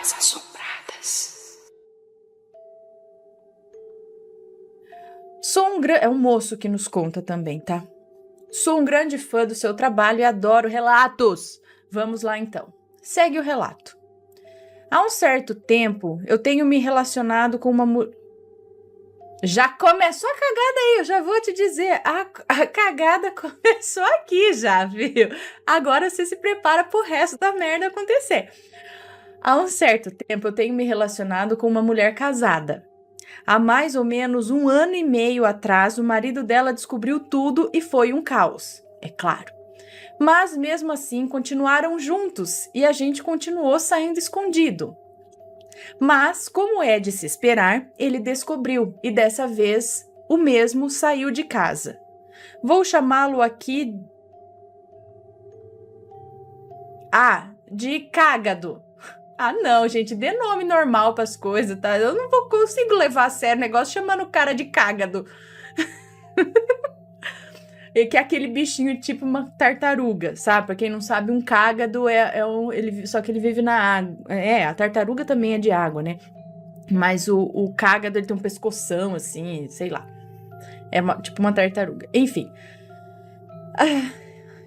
As Assombradas. É um moço que nos conta também, tá? Sou um grande fã do seu trabalho e adoro relatos. Vamos lá então. Segue o relato. Há um certo tempo, eu tenho me relacionado com uma mulher. Já começou a cagada aí, eu já vou te dizer. A cagada começou aqui já, viu? Agora você se prepara pro resto da merda acontecer. Há um certo tempo, eu tenho me relacionado com uma mulher casada. Há mais ou menos 1 ano e meio atrás, o marido dela descobriu tudo e foi um caos, é claro. Mas mesmo assim, continuaram juntos e a gente continuou saindo escondido. Mas, como é de se esperar, ele descobriu e dessa vez o mesmo saiu de casa. Vou chamá-lo aqui de Cágado. Ah, não, gente, dê nome normal pras coisas, tá? Eu não consigo levar a sério o negócio chamando o cara de Cágado. E que é aquele bichinho tipo uma tartaruga, sabe? Pra quem não sabe, um cágado só que ele vive na água. A tartaruga também é de água, né? Mas o cágado, ele tem um pescoção, assim, sei lá. Tipo uma tartaruga. Enfim.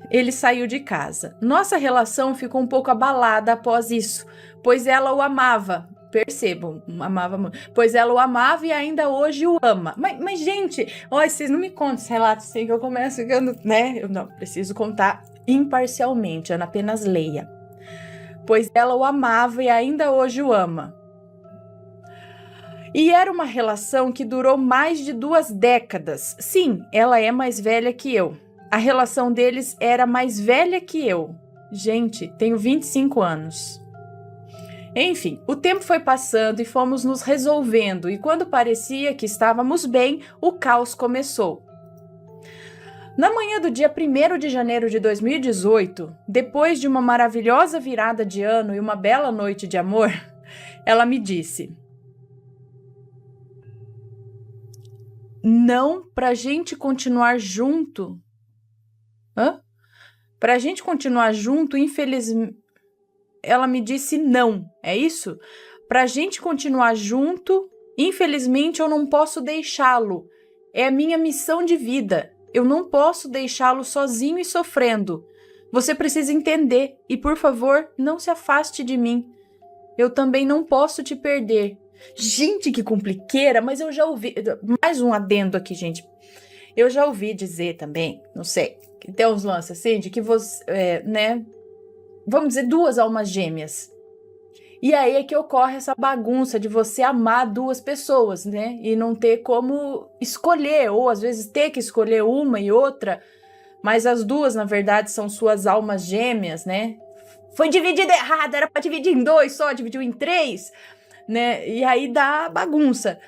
Ele saiu de casa. Nossa relação ficou um pouco abalada após isso, pois ela o amava. Percebam, amava muito. Pois ela o amava e ainda hoje o ama. Mas gente, olha, vocês não me contam esse relato assim que eu começo ficando, né? Eu não preciso contar imparcialmente, Ana, apenas leia. Pois ela o amava e ainda hoje o ama. E era uma relação que durou mais de 2 décadas. Sim, ela é mais velha que eu. A relação deles era mais velha que eu. Gente, tenho 25 anos. Enfim, o tempo foi passando e fomos nos resolvendo, e quando parecia que estávamos bem, o caos começou. Na manhã do dia 1º de janeiro de 2018, depois de uma maravilhosa virada de ano e uma bela noite de amor, ela me disse: não, pra gente continuar junto. Pra gente continuar junto, infelizmente. Ela me disse não, é isso? Pra gente continuar junto, infelizmente eu não posso deixá-lo. É a minha missão de vida. Eu não posso deixá-lo sozinho e sofrendo. Você precisa entender e, por favor, não se afaste de mim. Eu também não posso te perder. Gente, que compliqueira, mas eu já ouvi... Mais um adendo aqui, gente. Eu já ouvi dizer também, não sei, que tem uns lances assim, de que você, né... Vamos dizer, 2 almas gêmeas. E aí é que ocorre essa bagunça de você amar 2 pessoas, né? E não ter como escolher, ou às vezes ter que escolher uma e outra, mas as 2, na verdade, são suas almas gêmeas, né? Foi dividido errado, era pra dividir em 2 só, dividiu em 3, né? E aí dá bagunça.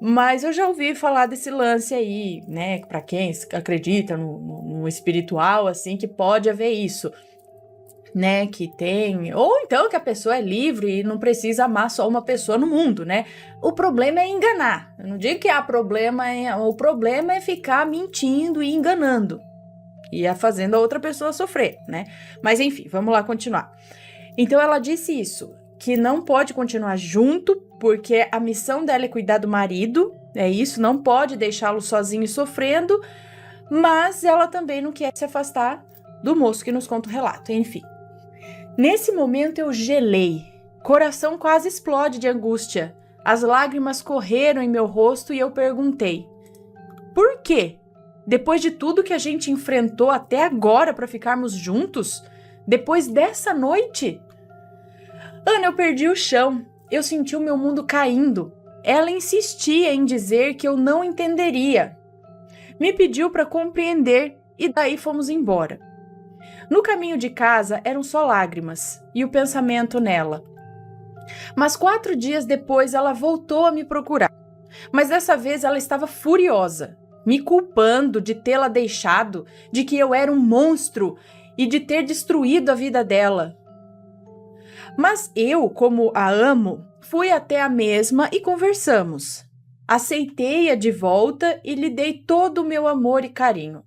Mas eu já ouvi falar desse lance aí, né? Pra quem acredita no espiritual, assim, que pode haver isso. Né, que tem, ou então que a pessoa é livre e não precisa amar só uma pessoa no mundo, né? O problema é enganar. Eu não digo que há problema, o problema é ficar mentindo e enganando e fazendo a outra pessoa sofrer, né? Mas enfim, vamos lá continuar. Então ela disse isso, que não pode continuar junto porque a missão dela é cuidar do marido, é isso, não pode deixá-lo sozinho e sofrendo, mas ela também não quer se afastar do moço que nos conta o relato, enfim. Nesse momento eu gelei, coração quase explode de angústia. As lágrimas correram em meu rosto e eu perguntei: por quê? Depois de tudo que a gente enfrentou até agora para ficarmos juntos? Depois dessa noite? Ana, eu perdi o chão. Eu senti o meu mundo caindo. Ela insistia em dizer que eu não entenderia. Me pediu para compreender e daí fomos embora. No caminho de casa eram só lágrimas e o pensamento nela. Mas 4 dias depois ela voltou a me procurar. Mas dessa vez ela estava furiosa, me culpando de tê-la deixado, de que eu era um monstro e de ter destruído a vida dela. Mas eu, como a amo, fui até a mesma e conversamos. Aceitei-a de volta e lhe dei todo o meu amor e carinho.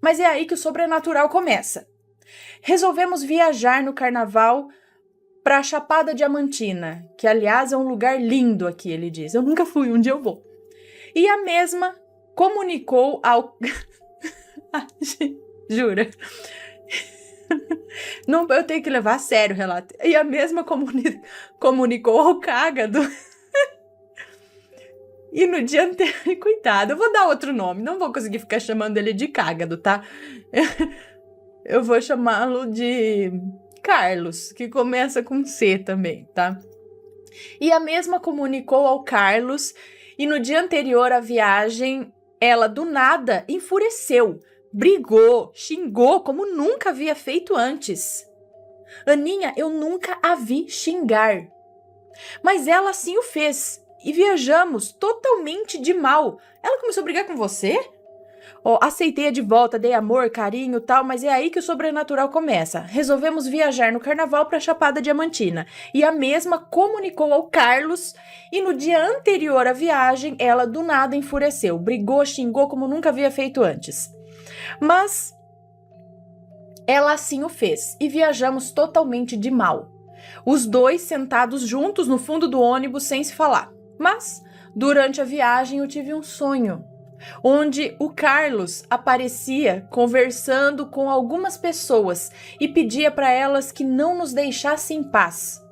Mas é aí que o sobrenatural começa. Resolvemos viajar no carnaval pra Chapada Diamantina, que aliás é um lugar lindo aqui, ele diz. Eu nunca fui, um dia eu vou. E a mesma comunicou ao... Jura? Não, eu tenho que levar a sério o relato. E a mesma comunicou ao Cágado. E no dia anterior... Cuidado, eu vou dar outro nome. Não vou conseguir ficar chamando ele de Cágado, tá? Eu vou chamá-lo de Carlos, que começa com C também, tá? E a mesma comunicou ao Carlos. E no dia anterior à viagem, ela do nada enfureceu. Brigou, xingou como nunca havia feito antes. Aninha, eu nunca a vi xingar. Mas ela assim o fez. E viajamos totalmente de mal. Ela começou a brigar com você? Aceitei-a de volta, dei amor, carinho e tal, mas é aí que o sobrenatural começa. Resolvemos viajar no carnaval para Chapada Diamantina. E a mesma comunicou ao Carlos. E no dia anterior à viagem, ela do nada enfureceu. Brigou, xingou como nunca havia feito antes. Mas ela assim o fez e viajamos totalmente de mal. Os dois sentados juntos no fundo do ônibus sem se falar. Mas durante a viagem eu tive um sonho, onde o Carlos aparecia conversando com algumas pessoas e pedia para elas que não nos deixassem em paz,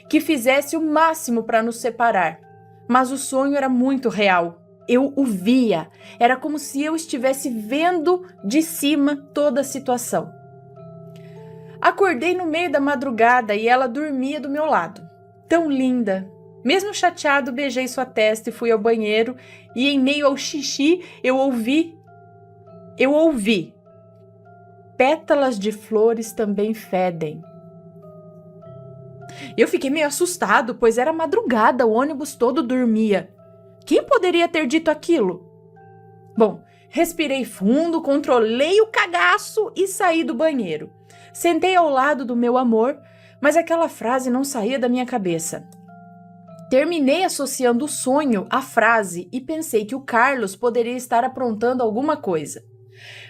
que fizesse o máximo para nos separar. Mas o sonho era muito real. Eu o via, era como se eu estivesse vendo de cima toda a situação. Acordei no meio da madrugada e ela dormia do meu lado. Tão linda! Mesmo chateado, beijei sua testa e fui ao banheiro e em meio ao xixi eu ouvi. Pétalas de flores também fedem. Eu fiquei meio assustado, pois era madrugada, o ônibus todo dormia. Quem poderia ter dito aquilo? Bom, respirei fundo, controlei o cagaço e saí do banheiro. Sentei ao lado do meu amor, mas aquela frase não saía da minha cabeça. Terminei associando o sonho à frase e pensei que o Carlos poderia estar aprontando alguma coisa.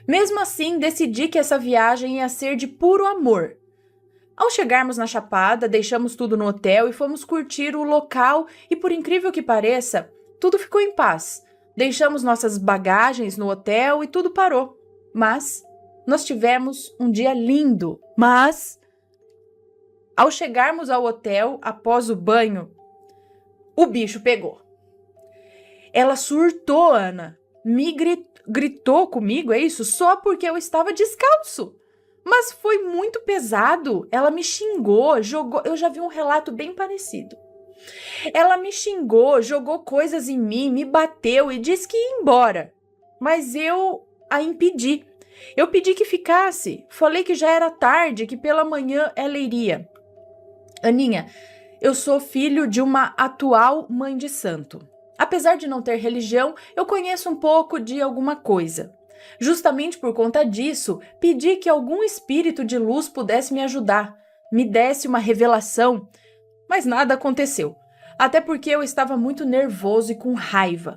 Mesmo assim, decidi que essa viagem ia ser de puro amor. Ao chegarmos na Chapada, deixamos tudo no hotel e fomos curtir o local e, por incrível que pareça, tudo ficou em paz. Deixamos nossas bagagens no hotel e tudo parou. Mas nós tivemos um dia lindo. Mas, ao chegarmos ao hotel, após o banho, o bicho pegou. Ela surtou, Ana. Me gritou comigo, é isso? Só porque eu estava descalço. Mas foi muito pesado. Ela me xingou, jogou... Eu já vi um relato bem parecido. Ela me xingou, jogou coisas em mim, me bateu e disse que ia embora. Mas eu a impedi. Eu pedi que ficasse. Falei que já era tarde, que pela manhã ela iria. Aninha, eu sou filho de uma atual mãe de santo. Apesar de não ter religião, eu conheço um pouco de alguma coisa. Justamente por conta disso, pedi que algum espírito de luz pudesse me ajudar, me desse uma revelação. Mas nada aconteceu, até porque eu estava muito nervoso e com raiva.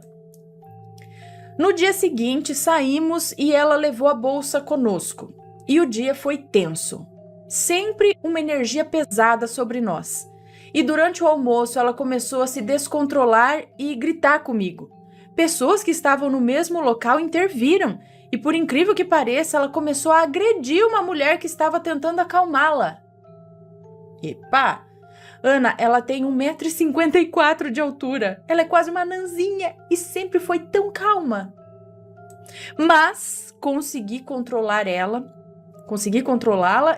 No dia seguinte, saímos e ela levou a bolsa conosco. E o dia foi tenso. Sempre uma energia pesada sobre nós. E durante o almoço, ela começou a se descontrolar e gritar comigo. Pessoas que estavam no mesmo local interviram. E por incrível que pareça, ela começou a agredir uma mulher que estava tentando acalmá-la. Epa! Ana, ela tem 1,54 m de altura. Ela é quase uma nanzinha e sempre foi tão calma. Mas consegui controlá-la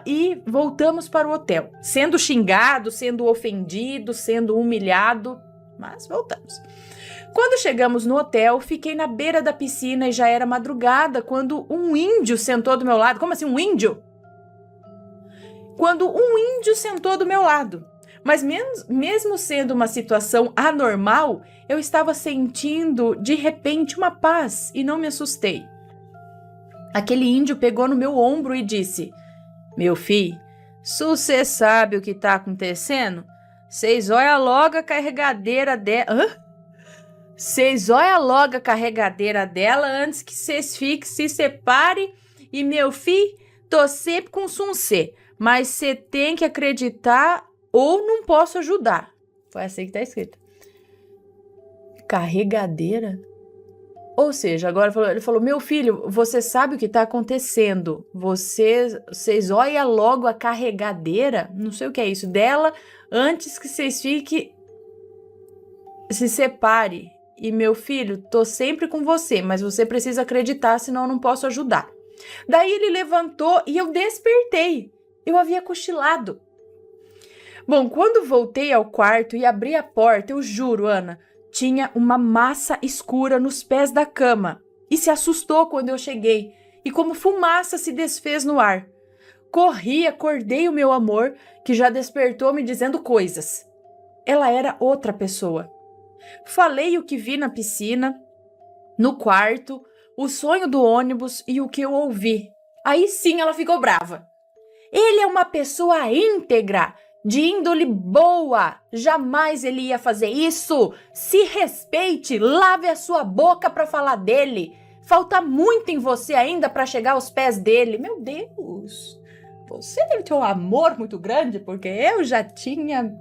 e voltamos para o hotel. Sendo xingado, sendo ofendido, sendo humilhado, mas voltamos. Quando chegamos no hotel, fiquei na beira da piscina e já era madrugada quando um índio sentou do meu lado. Como assim, um índio? Quando um índio sentou do meu lado. Mas mesmo sendo uma situação anormal, eu estava sentindo de repente uma paz e não me assustei. Aquele índio pegou no meu ombro e disse: "Meu filho, se você sabe o que está acontecendo, vocês olham logo a carregadeira dela. Hã? Vocês olham logo a carregadeira dela antes que vocês fiquem, se separem. E meu filho, tô sempre com suncê, mas você tem que acreditar ou não posso ajudar. Foi assim que tá escrito. Carregadeira? Ou seja, agora ele falou, meu filho, você sabe o que tá acontecendo. Vocês olham logo a carregadeira, não sei o que é isso, dela, antes que vocês se separe. E meu filho, tô sempre com você, mas você precisa acreditar, senão eu não posso ajudar. Daí ele levantou e eu despertei. Eu havia cochilado. Bom, quando voltei ao quarto e abri a porta, eu juro, Ana, tinha uma massa escura nos pés da cama e se assustou quando eu cheguei e como fumaça se desfez no ar. Corri, acordei o meu amor, que já despertou me dizendo coisas. Ela era outra pessoa. Falei o que vi na piscina, no quarto, o sonho do ônibus e o que eu ouvi. Aí sim ela ficou brava. Ele é uma pessoa íntegra, de índole boa. Jamais ele ia fazer isso. Se respeite, lave a sua boca para falar dele. Falta muito em você ainda para chegar aos pés dele. Meu Deus, você deve ter um amor muito grande, porque eu já tinha...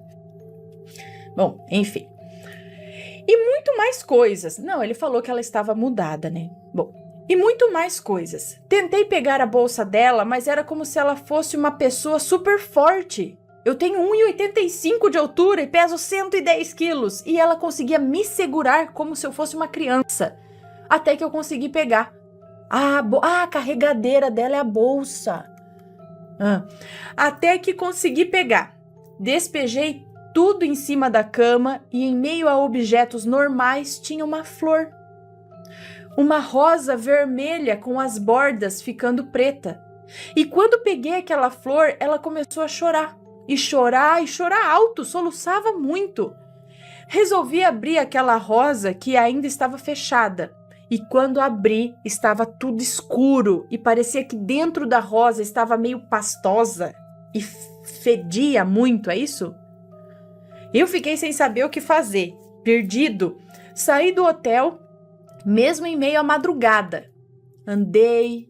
Bom, enfim. E muito mais coisas. Não, ele falou que ela estava mudada, né? Bom, e muito mais coisas. Tentei pegar a bolsa dela, mas era como se ela fosse uma pessoa super forte. Eu tenho 1,85 de altura e peso 110 quilos. E ela conseguia me segurar como se eu fosse uma criança. Até que eu consegui pegar. A carregadeira dela é a bolsa. Até que consegui pegar. Despejei tudo em cima da cama e em meio a objetos normais tinha uma flor. Uma rosa vermelha com as bordas ficando preta. E quando peguei aquela flor, ela começou a chorar. E chorar alto, soluçava muito. Resolvi abrir aquela rosa que ainda estava fechada. E quando abri, estava tudo escuro e parecia que dentro da rosa estava meio pastosa e fedia muito, é isso? Eu fiquei sem saber o que fazer, perdido. Saí do hotel, mesmo em meio à madrugada. Andei.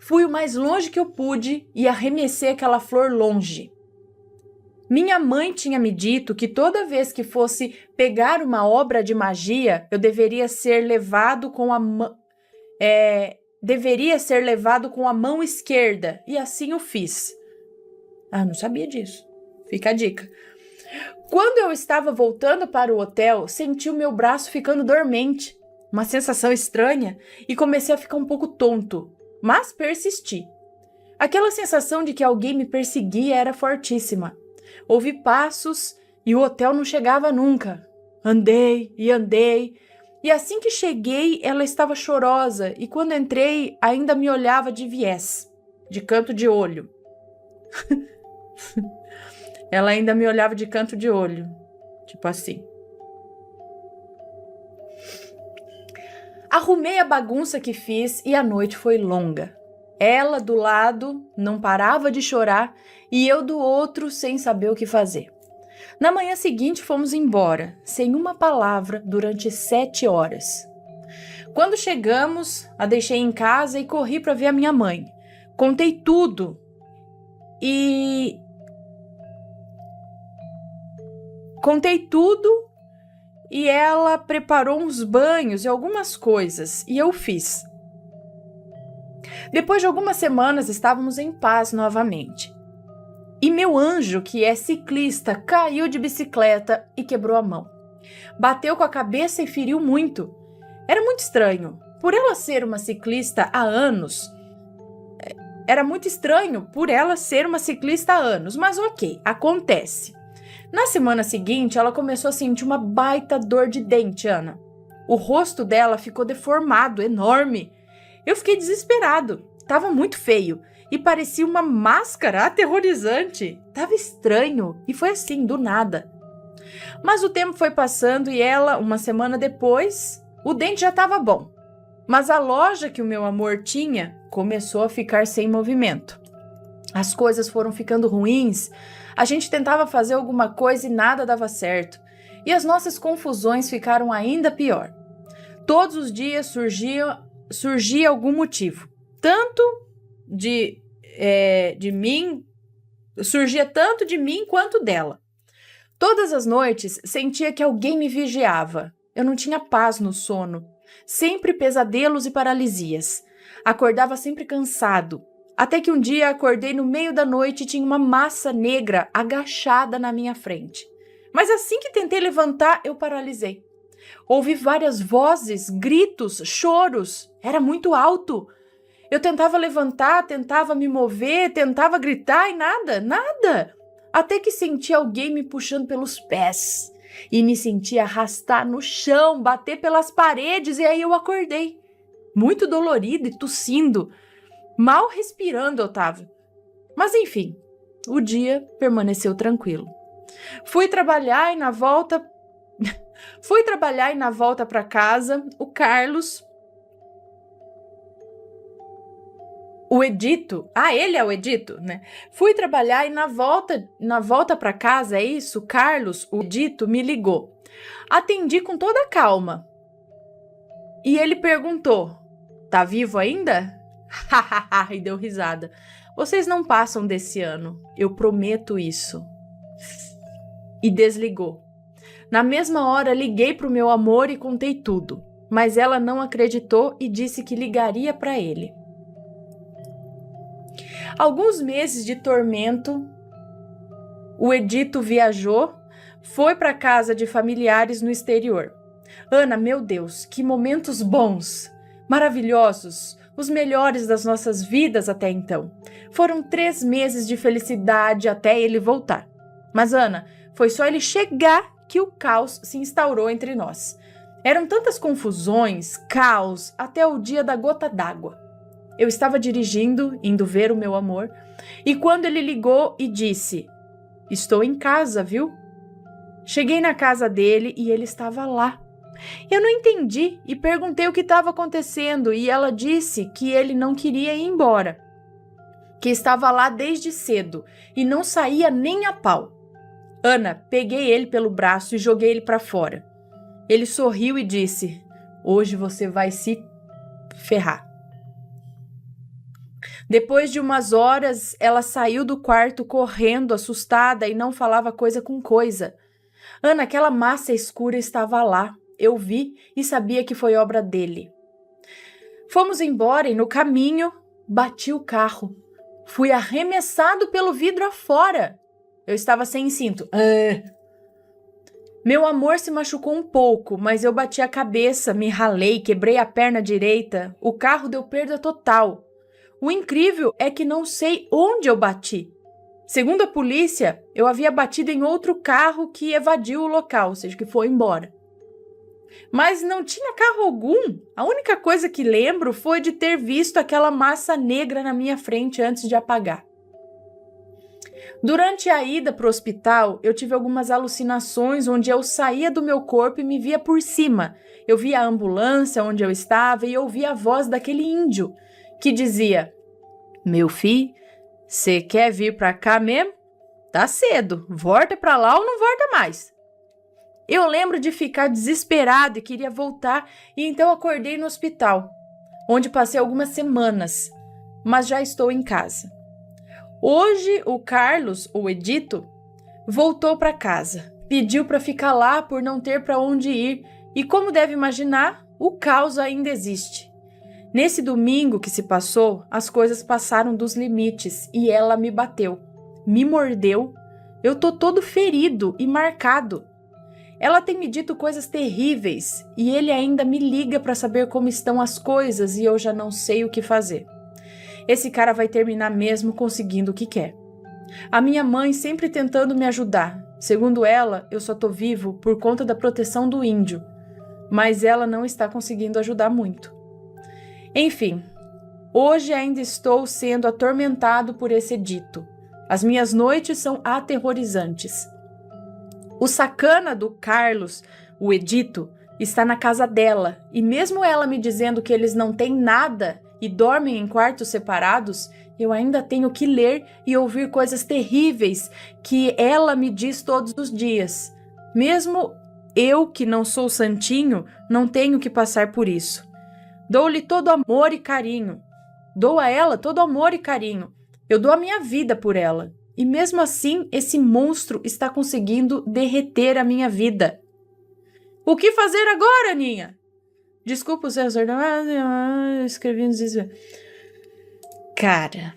Fui o mais longe que eu pude e arremessei aquela flor longe. Minha mãe tinha me dito que toda vez que fosse pegar uma obra de magia, eu deveria ser levado com a mão esquerda, e assim o fiz. Não sabia disso. Fica a dica. Quando eu estava voltando para o hotel, senti o meu braço ficando dormente, uma sensação estranha, e comecei a ficar um pouco tonto, mas persisti. Aquela sensação de que alguém me perseguia era fortíssima. Ouvi passos e o hotel não chegava nunca. Andei, e assim que cheguei, ela estava chorosa, e quando entrei, ainda me olhava de viés, de canto de olho. Ela ainda me olhava de canto de olho, tipo assim. Arrumei a bagunça que fiz e a noite foi longa. Ela do lado não parava de chorar e eu do outro sem saber o que fazer. Na manhã seguinte fomos embora, sem uma palavra, durante 7 horas. Quando chegamos, a deixei em casa e corri para ver a minha mãe. Contei tudo e ela preparou uns banhos e algumas coisas, e eu fiz. Depois de algumas semanas, estávamos em paz novamente. E meu anjo, que é ciclista, caiu de bicicleta e quebrou a mão. Bateu com a cabeça e feriu muito. Era muito estranho. Por ela ser uma ciclista há anos, mas ok, acontece. Na semana seguinte, ela começou a sentir uma baita dor de dente, Ana. O rosto dela ficou deformado, enorme. Eu fiquei desesperado. Tava muito feio e parecia uma máscara aterrorizante. Tava estranho e foi assim, do nada. Mas o tempo foi passando e ela, uma semana depois, o dente já estava bom. Mas a loja que o meu amor tinha começou a ficar sem movimento. As coisas foram ficando ruins. A gente tentava fazer alguma coisa e nada dava certo. E as nossas confusões ficaram ainda pior. Todos os dias surgia algum motivo. Tanto de mim surgia tanto de mim quanto dela. Todas as noites sentia que alguém me vigiava. Eu não tinha paz no sono. Sempre pesadelos e paralisias. Acordava sempre cansado. Até que um dia acordei no meio da noite e tinha uma massa negra agachada na minha frente. Mas assim que tentei levantar, eu paralisei. Ouvi várias vozes, gritos, choros. Era muito alto. Eu tentava levantar, tentava me mover, tentava gritar e nada. Até que senti alguém me puxando pelos pés. E me senti arrastar no chão, bater pelas paredes, e aí eu acordei. Muito dolorido e tossindo. Mal respirando eu tava. Mas enfim, o dia permaneceu tranquilo. Fui trabalhar e na volta para casa, o Carlos, o Edito, ele é o Edito, né? Fui trabalhar e na volta para casa, é isso, Carlos, o Edito, me ligou. Atendi com toda a calma. E ele perguntou, tá vivo ainda? E deu risada. Vocês não passam desse ano, eu prometo isso. E desligou. Na mesma hora, liguei pro meu amor e contei tudo, mas ela não acreditou e disse que ligaria para ele. Alguns meses de tormento, o Edito viajou, foi para casa de familiares no exterior. Ana, meu Deus, que momentos bons, maravilhosos, os melhores das nossas vidas até então. Foram 3 meses de felicidade até ele voltar. Mas, Ana, foi só ele chegar que o caos se instaurou entre nós. Eram tantas confusões, caos, até o dia da gota d'água. Eu estava dirigindo, indo ver o meu amor, e quando ele ligou e disse, estou em casa, viu? Cheguei na casa dele e ele estava lá. Eu não entendi e perguntei o que estava acontecendo e ela disse que ele não queria ir embora, que estava lá desde cedo e não saía nem a pau. Ana, peguei ele pelo braço e joguei ele para fora. Ele sorriu e disse, hoje você vai se ferrar. Depois de umas horas, ela saiu do quarto correndo, assustada e não falava coisa com coisa. Ana, aquela massa escura estava lá. Eu vi e sabia que foi obra dele. Fomos embora e no caminho bati o carro. Fui arremessado pelo vidro afora. Eu estava sem cinto. Meu amor se machucou um pouco, mas eu bati a cabeça, me ralei, quebrei a perna direita. O carro deu perda total. O incrível é que não sei onde eu bati. Segundo a polícia, eu havia batido em outro carro que evadiu o local, ou seja, que foi embora. Mas não tinha carro algum. A única coisa que lembro foi de ter visto aquela massa negra na minha frente antes de apagar. Durante a ida para o hospital, eu tive algumas alucinações onde eu saía do meu corpo e me via por cima. Eu via a ambulância onde eu estava e ouvia a voz daquele índio que dizia, meu filho, você quer vir para cá mesmo? Tá cedo, volta para lá ou não volta mais. Eu lembro de ficar desesperado e queria voltar e então acordei no hospital, onde passei algumas semanas, mas já estou em casa. Hoje o Carlos, o Edito, voltou para casa, pediu para ficar lá por não ter para onde ir e como deve imaginar, o caos ainda existe. Nesse domingo que se passou, as coisas passaram dos limites e ela me bateu, me mordeu. Eu tô todo ferido e marcado. Ela tem me dito coisas terríveis e ele ainda me liga para saber como estão as coisas e eu já não sei o que fazer. Esse cara vai terminar mesmo conseguindo o que quer. A minha mãe sempre tentando me ajudar. Segundo ela, eu só tô vivo por conta da proteção do índio, mas ela não está conseguindo ajudar muito. Enfim, hoje ainda estou sendo atormentado por esse Edito. As minhas noites são aterrorizantes. O sacana do Carlos, o Edito, está na casa dela, e mesmo ela me dizendo que eles não têm nada e dormem em quartos separados, eu ainda tenho que ler e ouvir coisas terríveis que ela me diz todos os dias. Mesmo eu, que não sou santinho, não tenho que passar por isso. Dou-lhe todo amor e carinho. Dou a ela todo amor e carinho. Eu dou a minha vida por ela. E mesmo assim, esse monstro está conseguindo derreter a minha vida. O que fazer agora, Aninha? Desculpa os erros ordenados, escrevi nos desvios. Cara,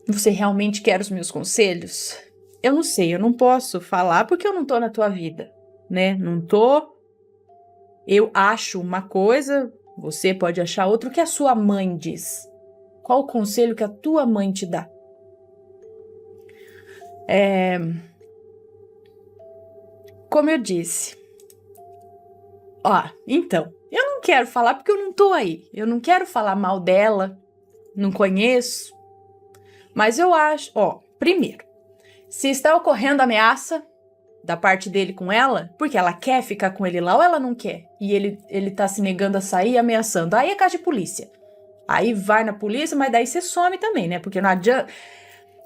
você realmente quer os meus conselhos? Eu não sei, eu não posso falar porque eu não tô na tua vida, né? Não tô. Eu acho uma coisa, você pode achar outra. O que a sua mãe diz? Qual o conselho que a tua mãe te dá? Como eu disse. Então, eu não quero falar porque eu não tô aí. Eu não quero falar mal dela, não conheço. Mas eu acho, primeiro, se está ocorrendo ameaça da parte dele com ela, porque ela quer ficar com ele lá ou ela não quer, e ele tá se negando a sair, ameaçando, aí é caso de polícia. Aí vai na polícia, mas daí você some também, né? Porque não adianta,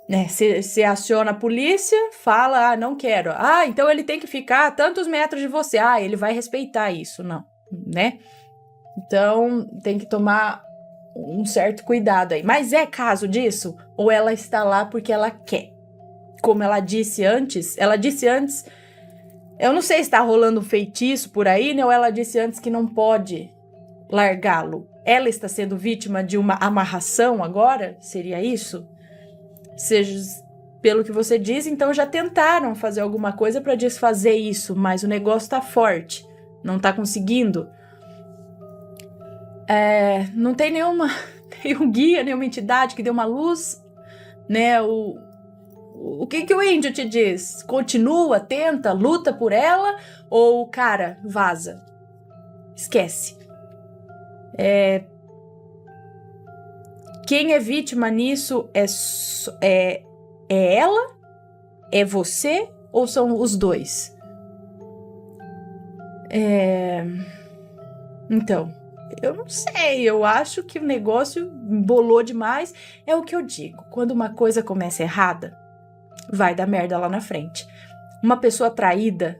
né? Você aciona a polícia, fala, não quero. Então ele tem que ficar a tantos metros de você. Ele vai respeitar isso, não, né? Então tem que tomar um certo cuidado aí. Mas é caso disso? Ou ela está lá porque ela quer? Como ela disse antes, eu não sei se está rolando um feitiço por aí, né? Ou ela disse antes que não pode largá-lo. Ela está sendo vítima de uma amarração agora? Seria isso? Seja, pelo que você diz, então já tentaram fazer alguma coisa para desfazer isso, mas o negócio tá forte, não tá conseguindo. Não tem nenhum guia, nenhuma entidade que dê uma luz, né? O que o índio te diz? Continua, tenta, luta por ela, ou, cara, vaza? Esquece. Quem é vítima nisso é ela? É você? Ou são os dois? Então, eu não sei. Eu acho que o negócio embolou demais. É o que eu digo. Quando uma coisa começa errada, vai dar merda lá na frente. Uma pessoa traída,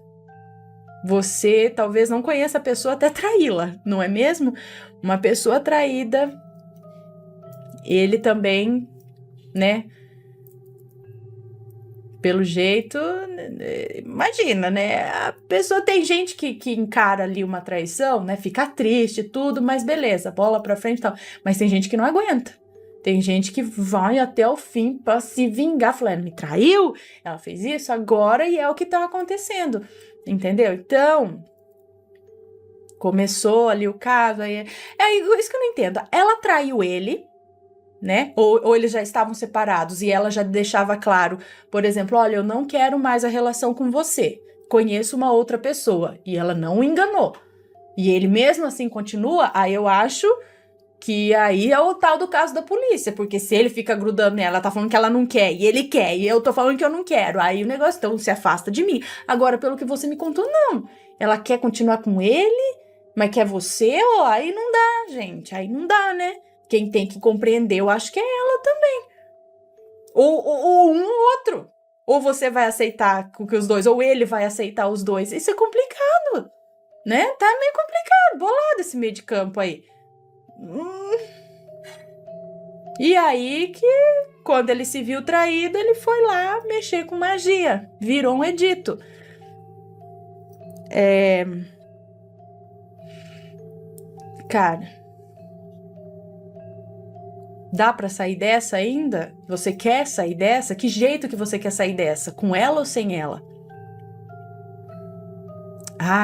você talvez não conheça a pessoa até traí-la, não é mesmo? Uma pessoa traída, ele também, né? Pelo jeito, imagina, né? A pessoa tem gente que encara ali uma traição, né? Fica triste e tudo, mas beleza, bola pra frente e tal. Mas tem gente que não aguenta. Tem gente que vai até o fim pra se vingar. Falando, ela me traiu, ela fez isso agora e é o que tá acontecendo. Entendeu? Então, começou ali o caso. É isso que eu não entendo. Ela traiu ele, né? Ou eles já estavam separados e ela já deixava claro, por exemplo, olha, eu não quero mais a relação com você. Conheço uma outra pessoa. E ela não o enganou. E ele mesmo assim continua, aí eu acho que aí é o tal do caso da polícia, porque se ele fica grudando nela, ela tá falando que ela não quer, e ele quer, e eu tô falando que eu não quero, aí o negócio então se afasta de mim. Agora, pelo que você me contou, não. Ela quer continuar com ele, mas quer você, aí não dá, gente, aí não dá, né? Quem tem que compreender, eu acho que é ela também. Ou um ou outro. Ou você vai aceitar que os dois, ou ele vai aceitar os dois. Isso é complicado, né? Tá meio complicado, bolado esse meio de campo aí. E aí que, quando ele se viu traído, ele foi lá mexer com magia. Virou um edito. Cara, dá pra sair dessa ainda? Você quer sair dessa? Que jeito que você quer sair dessa? Com ela ou sem ela?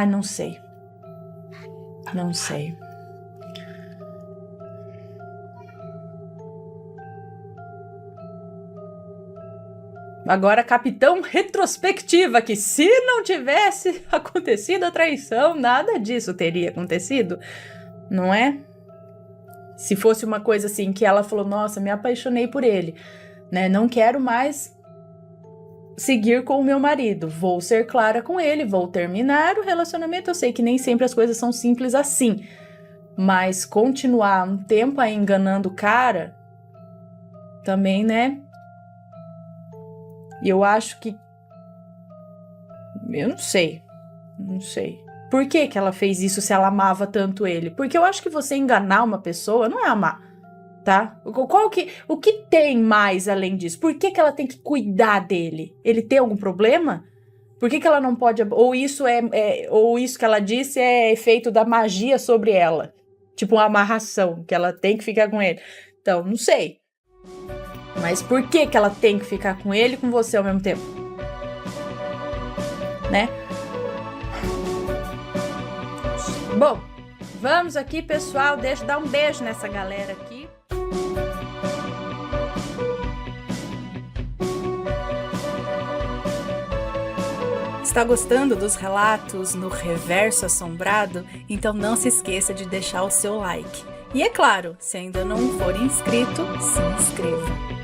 Não sei. Não sei. Agora, capitão retrospectiva, que se não tivesse acontecido a traição, nada disso teria acontecido, não é? Se fosse uma coisa assim que ela falou, nossa, me apaixonei por ele, né? Não quero mais seguir com o meu marido, vou ser clara com ele, vou terminar o relacionamento. Eu sei que nem sempre as coisas são simples assim, mas continuar um tempo aí enganando o cara, também, né? E eu acho que... Eu não sei. Por que ela fez isso se ela amava tanto ele? Porque eu acho que você enganar uma pessoa não é amar. tá? O que tem mais além disso? Por que ela tem que cuidar dele? Ele tem algum problema? Por que ela não pode... Ou isso ou isso que ela disse é efeito da magia sobre ela. Tipo uma amarração, que ela tem que ficar com ele. Então, não sei. Mas por que ela tem que ficar com ele e com você ao mesmo tempo? Né? Bom, vamos aqui, pessoal. Deixa eu dar um beijo nessa galera aqui. Está gostando dos relatos no Reverso Assombrado? Então não se esqueça de deixar o seu like. E é claro, se ainda não for inscrito, se inscreva.